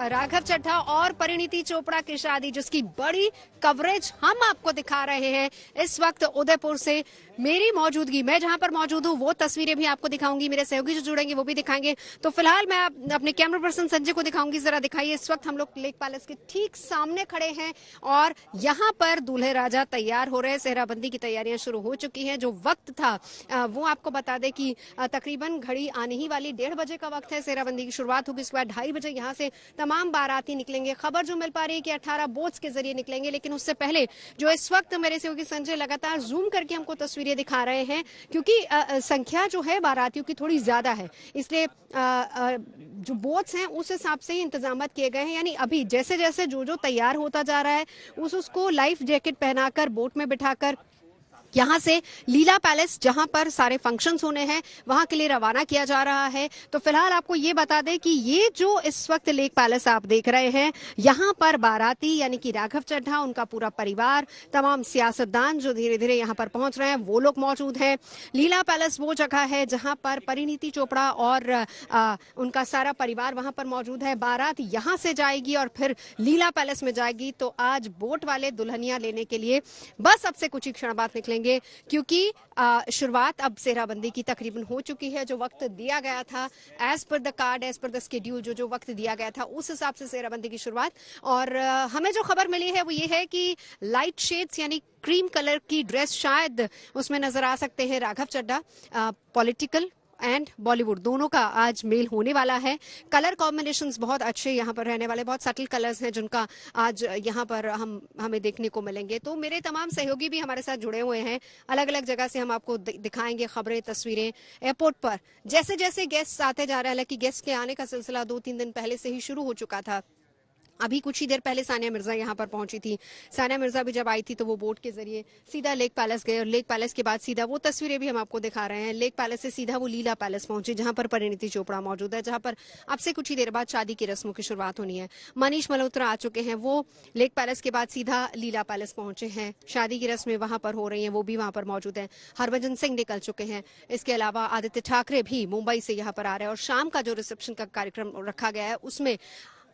राघव चड्ढा और परिणीति चोपड़ा की शादी, जिसकी बड़ी कवरेज हम आपको दिखा रहे हैं इस वक्त उदयपुर से। मेरी मौजूदगी, मैं जहां पर मौजूद हूं वो तस्वीरें भी आपको दिखाऊंगी, मेरे सहयोगी जो जुड़ेंगे वो भी दिखाएंगे। तो फिलहाल मैं अपने कैमरा पर्सन संजय को दिखाऊंगी। जरा दिखाइए, इस वक्त हम लोग लेक पैलेस के ठीक सामने खड़े हैं और यहाँ पर दूल्हे राजा तैयार हो रहे हैं। सेहराबंदी की तैयारियां शुरू हो चुकी हैं। जो वक्त था वो आपको बता दें कि तकरीबन घड़ी आने ही वाली 1:30 बजे का वक्त है। सेहराबंदी की शुरुआत होगी, इसके बाद 2:30 बजे यहाँ से तमाम बाराती निकलेंगे। खबर जो मिल पा रही है कि 18 बोट्स के जरिए निकलेंगे, लेकिन उससे पहले जो इस वक्त मेरे सहयोगी संजय लगातार जूम करके हमको तस्वीरें दिखा रहे हैं, क्योंकि संख्या जो है बारातियों की थोड़ी ज्यादा है, इसलिए जो बोट्स हैं उस हिसाब से ही इंतजाम किए गए हैं। यानी अभी जैसे जैसे जो तैयार होता जा रहा है उसको लाइफ जैकेट पहनाकर बोट में बिठाकर यहाँ से लीला पैलेस, जहां पर सारे फंक्शंस होने हैं, वहां के लिए रवाना किया जा रहा है। तो फिलहाल आपको ये बता दें कि ये जो इस वक्त लेक पैलेस आप देख रहे हैं, यहाँ पर बाराती यानी कि राघव चड्ढा, उनका पूरा परिवार, तमाम सियासतदान जो धीरे धीरे यहाँ पर पहुंच रहे हैं वो लोग मौजूद हैं। लीला पैलेस वो जगह है जहां पर परिणीति चोपड़ा और उनका सारा परिवार वहां पर मौजूद है। बारात यहाँ से जाएगी और फिर लीला पैलेस में जाएगी। तो आज बोट वाले दुल्हनियां लेने के लिए बस अब से कुछ ही क्षण बाद निकलेंगे, क्योंकि शुरुआत अब सेहराबंदी की तकरीबन हो चुकी है। जो वक्त दिया गया था as per the card, as per the schedule, जो वक्त दिया गया था उस हिसाब से सेहराबंदी की शुरुआत। और हमें जो खबर मिली है वो ये है कि लाइट शेड्स यानी क्रीम कलर की ड्रेस शायद उसमें नजर आ सकते हैं राघव चड्ढा। पॉलिटिकल एंड बॉलीवुड दोनों का आज मेल होने वाला है। कलर कॉम्बिनेशंस बहुत अच्छे यहाँ पर रहने वाले, बहुत सटल कलर्स हैं जिनका आज यहाँ पर हमें देखने को मिलेंगे। तो मेरे तमाम सहयोगी भी हमारे साथ जुड़े हुए हैं, अलग अलग जगह से हम आपको दिखाएंगे खबरें, तस्वीरें। एयरपोर्ट पर जैसे जैसे गेस्ट आते जा रहे हैं, हालांकि गेस्ट के आने का सिलसिला 2-3 दिन पहले से ही शुरू हो चुका था। अभी कुछ ही देर पहले सानिया मिर्जा यहाँ पर पहुंची थी। सानिया मिर्जा भी जब आई थी तो वो बोट के जरिए सीधा लेक पैलेस गए और लेक पैलेस के बाद सीधा, वो तस्वीरें भी हम आपको दिखा रहे हैं, लेक पैलेस से सीधा वो लीला पैलेस पहुंची जहां पर परिणीति चोपड़ा मौजूद है, जहां पर अब से कुछ ही देर बाद शादी की रस्मों की शुरुआत होनी है। मनीष मल्होत्रा आ चुके हैं, वो लेक पैलेस के बाद सीधा लीला पैलेस पहुंचे हैं। शादी की रस्में वहां पर हो रही है, वो भी वहां पर मौजूद है। हरभजन सिंह निकल चुके हैं। इसके अलावा आदित्य ठाकरे भी मुंबई से यहाँ पर आ रहे हैं और शाम का जो रिसेप्शन का कार्यक्रम रखा गया है उसमें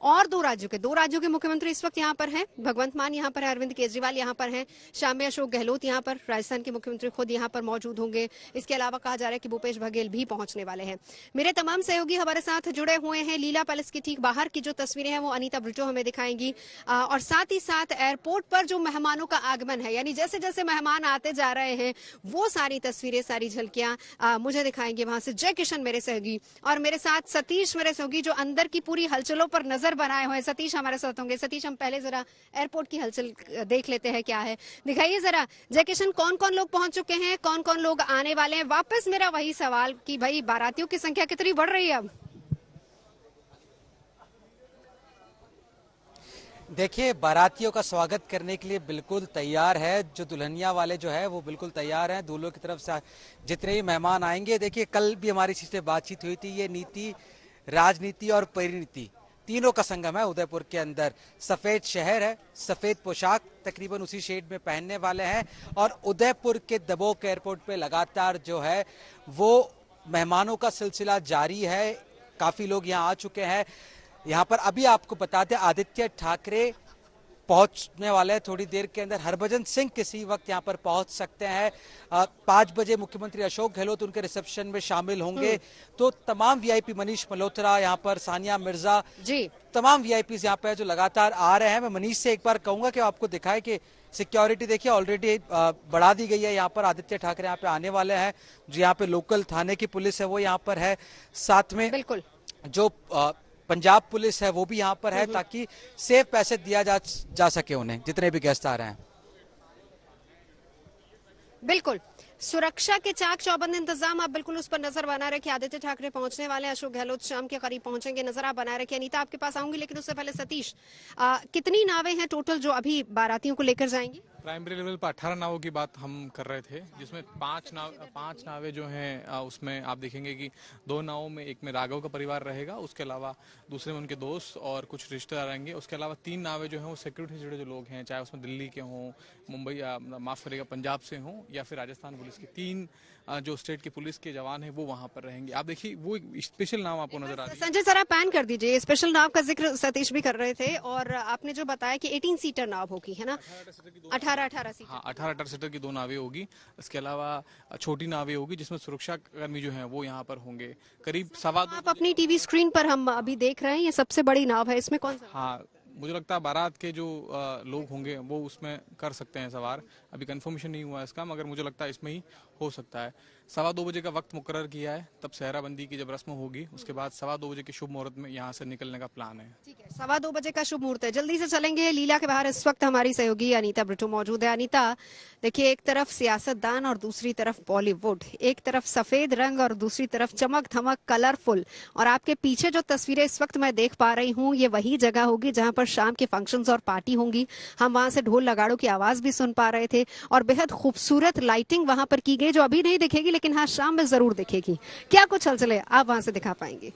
और दो राज्यों के मुख्यमंत्री इस वक्त यहाँ पर हैं। भगवंत मान यहाँ पर है, अरविंद केजरीवाल यहाँ पर हैं, शाम में अशोक गहलोत यहाँ पर, राजस्थान के मुख्यमंत्री खुद यहाँ पर मौजूद होंगे। इसके अलावा कहा जा रहा है कि भूपेश बघेल भी पहुंचने वाले हैं। मेरे तमाम सहयोगी हमारे साथ जुड़े हुए हैं। लीला पैलेस की ठीक बाहर की जो तस्वीरें हैं वो अनीता ब्रिटो हमें दिखाएंगी, और साथ ही साथ एयरपोर्ट पर जो मेहमानों का आगमन है, यानी जैसे जैसे मेहमान आते जा रहे हैं वो सारी तस्वीरें, सारी झलकियां मुझे दिखाएंगे वहां से जय किशन मेरे सहयोगी, और मेरे साथ सतीश मेरे सहयोगी जो अंदर की पूरी हलचलों पर नजर बनाए हुए। सतीश हमारे साथ होंगे। सतीश, हम पहले जरा एयरपोर्ट की हलचल देख लेते हैं, क्या है दिखाइए जरा। जय किशन, कौन कौन लोग पहुंच चुके हैं, कौन कौन लोग आने वाले हैं? वापस मेरा वही सवाल कि भाई बारातियों की संख्या कितनी बढ़ रही है अब? देखिए, बारातियों का स्वागत करने के लिए बिल्कुल तैयार है जो दुल्हनिया वाले जो है वो बिल्कुल तैयार हैं। दूल्हों की तरफ से जितने भी मेहमान आएंगे, देखिए कल भी हमारी इसी से बातचीत हुई थी। ये नीति, राजनीति और परिणीति तीनों का संगम है उदयपुर के अंदर। सफेद शहर है, सफेद पोशाक तकरीबन उसी शेड में पहनने वाले हैं, और उदयपुर के दबोक एयरपोर्ट पे लगातार जो है वो मेहमानों का सिलसिला जारी है। काफी लोग यहाँ आ चुके हैं। यहाँ पर अभी आपको बताते हैं आदित्य ठाकरे पहुंचने वाले हैं थोड़ी देर के अंदर। हरभजन सिंह किसी वक्त यहाँ पर पहुंच सकते हैं। 5 बजे मुख्यमंत्री अशोक गहलोत उनके रिसेप्शन में शामिल होंगे। तो तमाम वीआईपी, मनीष मल्होत्रा यहाँ पर, सानिया मिर्जा जी, तमाम वीआईपी यहाँ पे जो लगातार आ रहे हैं। मैं मनीष से एक बार कहूंगा कि आपको दिखाए कि सिक्योरिटी देखिए ऑलरेडी बढ़ा दी गई है यहाँ पर। आदित्य ठाकरे यहाँ पे आने वाले हैं। जो यहाँ पे लोकल थाने की पुलिस है वो यहाँ पर है, साथ में बिल्कुल जो पंजाब पुलिस है वो भी यहाँ पर है, ताकि सेफ पैसे दिया जा सके उन्हें जितने भी गेस्ट आ रहे हैं। बिल्कुल सुरक्षा के चाक चौबंद इंतजाम आप बिल्कुल उस पर नजर बना रखे। आदित्य ठाकरे पहुंचने वाले हैं, अशोक गहलोत शाम के करीब पहुंचेंगे, नजर आप बना रखे। अनीता, आपके पास आऊंगी, लेकिन उससे पहले सतीश, कितनी नावें हैं टोटल जो अभी बारातियों को लेकर जाएंगी? प्राइमरी लेवल पर 18 नावों की बात हम कर रहे थे, जिसमें पांच नावें जो हैं उसमें आप देखेंगे कि 2 नावों में एक में राघव का परिवार रहेगा, उसके अलावा दूसरे में उनके दोस्त और कुछ रिश्तेदार रहेंगे। उसके अलावा 3 नावें जो हैं वो सिक्योरिटी से जुड़े जो लोग हैं, चाहे उसमें दिल्ली के हों, मुंबई माफ करिएगा पंजाब से हों या फिर राजस्थान पुलिस के 3 जो स्टेट की पुलिस के जवान हैं वो वहां पर रहेंगे। आप देखिए वो एक स्पेशल नाव आपको नजर आ रही है। संजय सर आप पैन कर दीजिए, स्पेशल नाव का जिक्र सतीश भी कर रहे थे और आपने जो बताया कि 18 सीटर नाव होगी, है ना? 18 सीटर। हाँ, 18 सीटर की 2 नावें होगी। इसके अलावा छोटी नावें होगी जिसमें सुरक्षा कर्मी जो हैं वो यहाँ पर होंगे। करीब 2:15 आप अपनी टीवी स्क्रीन पर हम अभी देख रहे हैं, ये सबसे बड़ी नाव है, इसमें कौन सा? हाँ, मुझे लगता है बारात के जो लोग होंगे वो उसमें कर सकते हैं सवार। अभी कंफर्मेशन नहीं हुआ इसका, मगर मुझे लगता है इसमें ही हो सकता है। 2:15 बजे का वक्त मुकर्रर किया है, तब सेहराबंदी की जब रस्म होगी उसके बाद 2:15 बजे के शुभ मुहूर्त में यहाँ से निकलने का प्लान है। ठीक है, 2:15 बजे का शुभ मुहूर्त है। जल्दी से चलेंगे लीला के बाहर। इस वक्त हमारी सहयोगी अनीता ब्रिटो मौजूद है। अनीता, देखिए एक तरफ सियासतदान और दूसरी तरफ बॉलीवुड, एक तरफ सफेद रंग और दूसरी तरफ चमक धमक कलरफुल, और आपके पीछे जो तस्वीरें इस वक्त मैं देख पा रही हूँ ये वही जगह होगी जहां पर शाम के फंक्शंस और पार्टी होंगी। हम वहां से ढोल लगाड़ों की आवाज भी सुन पा रहे थे और बेहद खूबसूरत लाइटिंग वहां पर की गई, जो अभी नहीं दिखेगी लेकिन हाँ शाम में जरूर दिखेगी। क्या कुछ हलचल आप वहां से दिखा पाएंगे?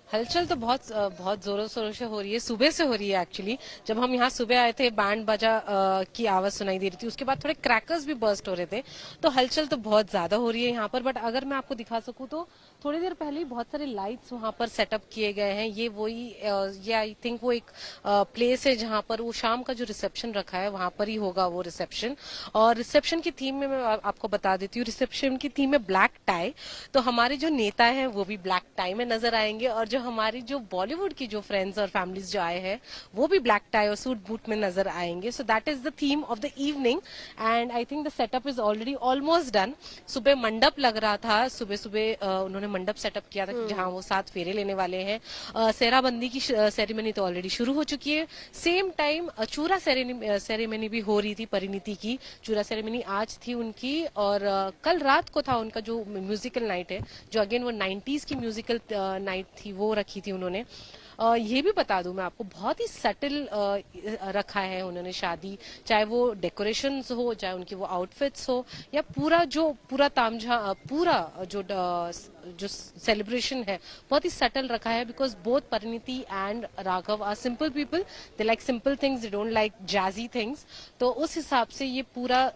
हलचल तो बहुत जोरों शोरों से हो रही है, सुबह से हो रही है एक्चुअली। जब हम यहाँ सुबह आए थे बैंड बाजा की आवाज सुनाई दे रही थी, उसके बाद थोड़े क्रैकर्स भी बर्स्ट हो रहे थे, तो हलचल तो बहुत ज्यादा हो रही है यहाँ पर। बट अगर मैं आपको दिखा सकूं तो थोड़ी देर पहले ही बहुत सारे लाइट्स वहां पर सेटअप किए गए हैं। ये आई थिंक वो एक प्लेस है जहां पर वो शाम का जो रिसेप्शन रखा है वहां पर ही होगा वो रिसेप्शन। और रिसेप्शन की थीम में मैं आपको बता देती हूँ, रिसेप्शन की थीम है ब्लैक टाई। तो हमारे जो नेता हैं वो भी ब्लैक टाई में नजर आएंगे और जो हमारी जो बॉलीवुड की जो फ्रेंड्स और फैमिलीज जो आए हैं वो भी ब्लैक टाई और सूट बूट में नजर आएंगे। So that is the theme of the evening and I think the setup is already almost done. सुबह मंडप लग रहा था, सुबह सुबह उन्होंने मंडप सेटअप किया था जहां वो 7 फेरे लेने वाले हैं। सेहराबंदी की सेरेमनी तो ऑलरेडी शुरू हो चुकी है। सेम टाइम चूरा सेरेमनी भी हो रही थी। परिणीति की चूरा सेरेमनी आज थी उनकी और कल रात को था उनका जो म्यूजिकल नाइट है, जो अगेन वो 90s की म्यूजिकल नाइट थी वो रखी थी उन्होंने। ये भी बता दूं मैं आपको, बहुत ही सटल रखा है उन्होंने शादी, चाहे वो डेकोरेशंस हो, चाहे उनकी वो आउटफिट्स हो, या पूरा तामझा पूरा जो सेलिब्रेशन है बहुत ही सटल रखा है। Because both Parineeti and Raghav are simple people, they like simple things, they don't like jazzy things. तो उस हिसाब से ये पूरा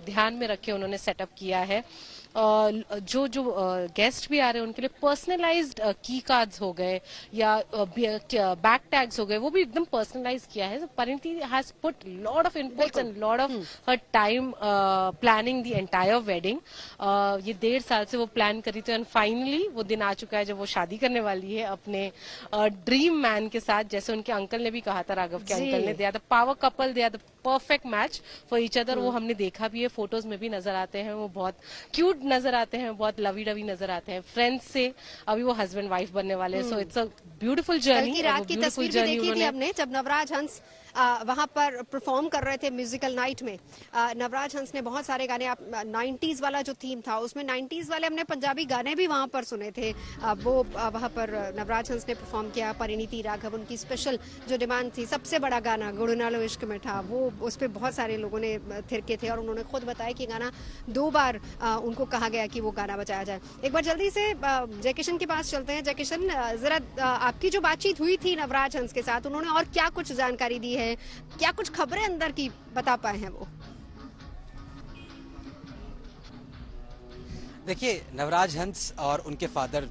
ध्यान में रखे उन्होंने सेटअप किया है। जो गेस्ट भी आ रहे हैं उनके लिए पर्सनलाइज्ड की कार्ड्स हो गए या बैक टैग्स हो गए, वो भी एकदम पर्सनलाइज किया है। Parineeti has put lot of inputs and lot of her time planning the entire wedding. ये 1.5 साल से वो प्लान करी थी एंड फाइनली वो दिन आ चुका है जब वो शादी करने वाली है अपने ड्रीम मैन के साथ। जैसे उनके अंकल ने भी कहा था, राघव के अंकल ने, they are the power couple, they are the perfect match for each other. वो हमने देखा भी है, फोटोज में भी नजर आते हैं, वो बहुत क्यूट नजर आते हैं, बहुत लवी डवी नजर आते हैं। फ्रेंड्स से अभी वो हस्बैंड वाइफ बनने वाले हैं। So it's a beautiful journey. रात की तस्वीर भी देखी थी हमने जब नवराज हंस वहां पर परफॉर्म कर रहे थे म्यूजिकल नाइट में। नवराज हंस ने बहुत सारे गाने, 90s वाला जो थीम था उसमें 90s वाले हमने पंजाबी गाने भी वहां पर सुने थे। वो वहां पर नवराज हंस ने परफॉर्म किया। परिणीति राघव, उनकी स्पेशल जो डिमांड थी, सबसे बड़ा गाना गुड़ नालो इश्क में था, वो उस पर बहुत सारे लोगों ने थिरके थे और उन्होंने खुद बताया कि गाना 2 बार उनको कहा गया कि वो गाना बजाया जाए। एक बार जल्दी से जय किशन के पास चलते हैं। जय किशन, जरा आपकी जो बातचीत हुई थी नवराज हंस के साथ, उन्होंने और क्या कुछ जानकारी दी है, क्या कुछ खबरें अंदर की बता पाए हैं वो? देखिए, नवराज हंस और उनके फादर,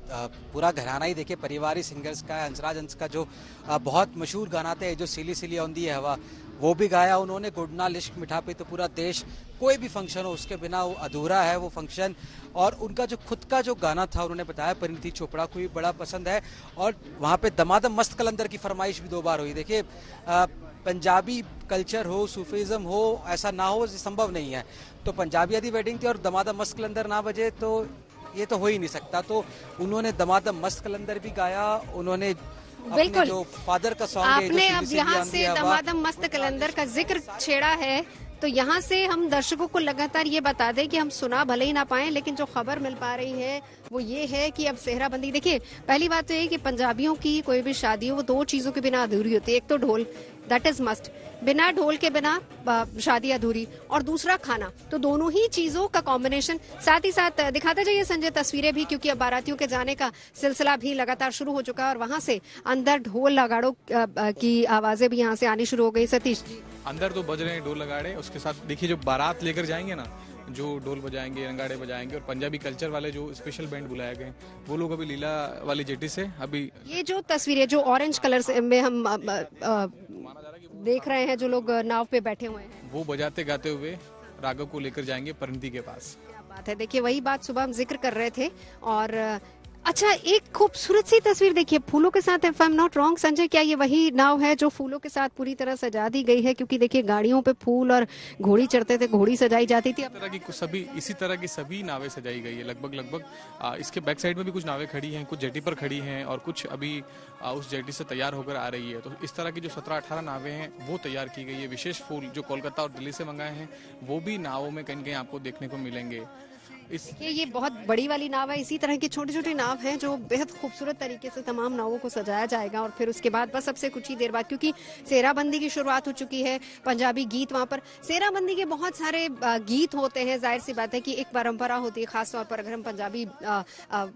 पूरा घराना ही देखिए परिवारी सिंगर्स का है। हंसराज हंस का जो बहुत मशहूर गाना था जो सिली सिली औंदी है हवा, वो भी गाया उन्होंने। गुडना लिश्क मिठा पे तो पूरा देश, कोई भी फंक्शन हो उसके बिना वो अधूरा है वो फंक्शन। और उनका जो खुद का जो गाना था उन्होंने बताया परिणीति चोपड़ा को भी बड़ा पसंद है और वहाँ पे दमादम मस्त कलंदर की फरमाइश भी 2 बार हुई। देखिए, पंजाबी कल्चर हो, सूफीज़म हो, ऐसा ना हो संभव नहीं है। तो पंजाबी आदि वेडिंग थी और दमादम मस्त कलंदर ना बजे तो ये तो हो ही नहीं सकता। तो उन्होंने दमादम मस्त कलंदर भी गाया। उन्होंने बिल्कुल, जो फादर का सॉन्ग आपने अब यहाँ से दमादम मस्त कलंदर का जिक्र छेड़ा है तो यहाँ से हम दर्शकों को लगातार ये बता दें कि हम सुना भले ही ना पाए, लेकिन जो खबर मिल पा रही है वो ये है कि अब सेहराबंदी, देखिए पहली बात तो ये कि पंजाबियों की कोई भी शादी हो वो 2 चीजों के बिना अधूरी होती है, एक तो ढोल, दैट इज मस्ट। बिना ढोल के बिना शादी अधूरी। और दूसरा खाना, तो दोनों ही चीजों का कॉम्बिनेशन। साथ ही साथ दिखाते जाइए संजय तस्वीरें भी, क्योंकि अब बारातियों के जाने का सिलसिला भी लगातार शुरू हो चुका है और वहां से अंदर ढोल नगाड़ों की आवाजें भी यहाँ से आनी शुरू हो गई। सतीश, अंदर तो बज रहे हैं ढोल नगाड़े, उसके साथ देखिए जो बारात लेकर जाएंगे ना, जो ढोल बजाएंगे, नगाड़े बजाएंगे, और पंजाबी कल्चर वाले जो स्पेशल बैंड बुलाए गए वो लोग अभी लीला वाली जेटी से अभी ये जो तस्वीरें जो ऑरेंज कलर से में हम देख रहे हैं, जो लोग नाव पे बैठे हुए हैं, वो बजाते गाते हुए राघव को लेकर जाएंगे परिणति के पास। क्या बात है। देखिए वही बात सुबह हम जिक्र कर रहे थे। और अच्छा, एक खूबसूरत सी तस्वीर देखिए फूलों के साथ। If I am not wrong Sanjay, क्या ये वही नाव है जो फूलों के साथ पूरी तरह सजा दी गई है? क्योंकि देखिए गाड़ियों पे फूल और घोड़ी चढ़ते थे, घोड़ी सजाई जाती थी। इसी तरह की सभी नावें सजाई गई है लगभग। इसके बैक साइड में भी कुछ नावें खड़ी हैं, कुछ जेटी पर खड़ी हैं और कुछ अभी उस जेटी से तैयार होकर आ रही है। तो इस तरह की जो 17-18 नावें हैं वो तैयार की गई है। विशेष फूल जो कोलकाता और दिल्ली से मंगाए हैं वो भी नावों में कहीं न कहीं आपको देखने को मिलेंगे। ये बहुत बड़ी वाली नाव है। इसी तरह की छोटी छोटी नाव हैं जो बेहद खूबसूरत तरीके से तमाम नावों को सजाया जाएगा। और फिर उसके बाद बस सबसे कुछ ही देर बाद, क्योंकि सेहराबंदी की शुरुआत हो चुकी है, पंजाबी गीत वहां पर, सेहराबंदी के बहुत सारे गीत होते हैं। जाहिर सी बात है कि एक परंपरा होती है, खासतौर पर अगर हम पंजाबी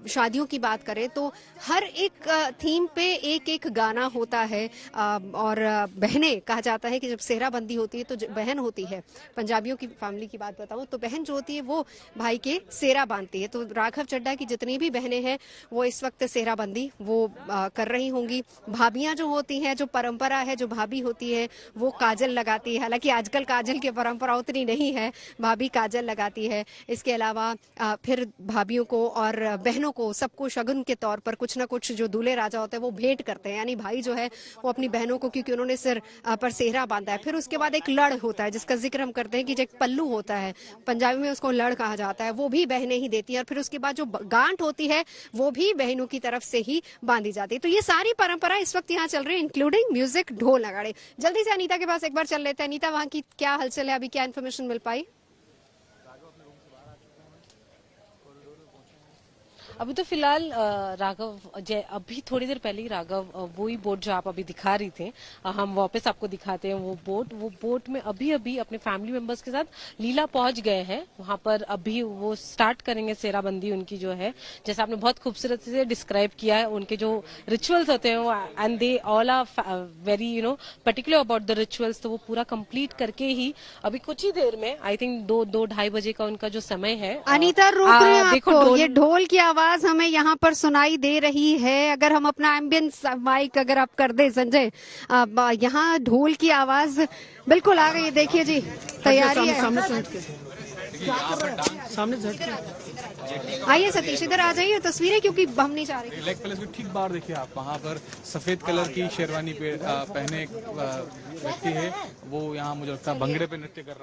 शादियों की बात करें तो हर एक थीम पे एक एक गाना होता है। और बहनें, कहा जाता है कि जब सेहराबंदी होती है तो बहन होती है, पंजाबियों की फैमिली की बात बताऊं तो बहन जो होती है वो भाई के सेहरा बांधती है। तो राघव चड्ढा की जितनी भी बहनें हैं वो इस वक्त सेहराबंदी वो कर रही होंगी। भाभियां जो होती हैं, जो परंपरा है, जो भाभी होती है वो काजल लगाती है। हालांकि आजकल काजल की परंपरा उतनी नहीं है, भाभी काजल लगाती है। इसके अलावा फिर भाभियों को और बहनों को सबको शगुन के तौर पर कुछ ना कुछ जो दूल्हे राजा होते हैं वो भेंट करते हैं। यानी भाई जो है वो अपनी बहनों को, क्योंकि उन्होंने सिर पर सेहरा बांधा है। फिर उसके बाद एक लड़ होता है जिसका जिक्र हम करते हैं कि जो एक पल्लू होता है, पंजाबी में उसको लड़ कहा जाता है, वो भी बहनें ही देती हैं। और फिर उसके बाद जो गांठ होती है वो भी बहनों की तरफ से ही बांधी जाती है। तो ये सारी परंपरा इस वक्त यहाँ चल रही है, इंक्लूडिंग म्यूजिक, ढोल नगाड़े। जल्दी से अनीता के पास एक बार चल लेते हैं। अनीता, वहां की क्या हलचल है, अभी क्या इन्फॉर्मेशन मिल पाई? अभी तो फिलहाल राघव अभी थोड़ी देर पहले ही राघव वही बोट जो आप अभी दिखा रही थे, हम वापस आपको दिखाते हैं वो बोट में अभी अपने फैमिली मेंबर्स के साथ लीला पहुंच गए हैं। वहां पर अभी वो स्टार्ट करेंगे सेहराबंदी उनकी जो है, जैसे आपने बहुत खूबसूरत से डिस्क्राइब किया है। उनके जो रिचुअल्स होते हैं and they all are very particular about the rituals, तो वो पूरा कंप्लीट करके ही अभी कुछ ही देर में, आई थिंक 2-2:30 बजे का उनका जो समय है। अनीता, रोक रही हूं आपको, ये ढोल की आवाज हमें यहाँ पर सुनाई दे रही है। अगर हम अपना एम्बियंस माइक अगर आप कर दे संजय, यहाँ ढोल की आवाज बिल्कुल आ गई है। देखिए जी, तैयारी है। आइए सतीश, इधर आ जाइए, तस्वीरें क्योंकि हम नहीं चाह रहे। लेग पैलेस के ठीक बाहर देखिए आप, वहाँ पर सफेद कलर की शेरवानी पे पहने एक व्यक्ति है, वो यहाँ मुझे लगता है भंगड़े पे नृत्य कर रहा है।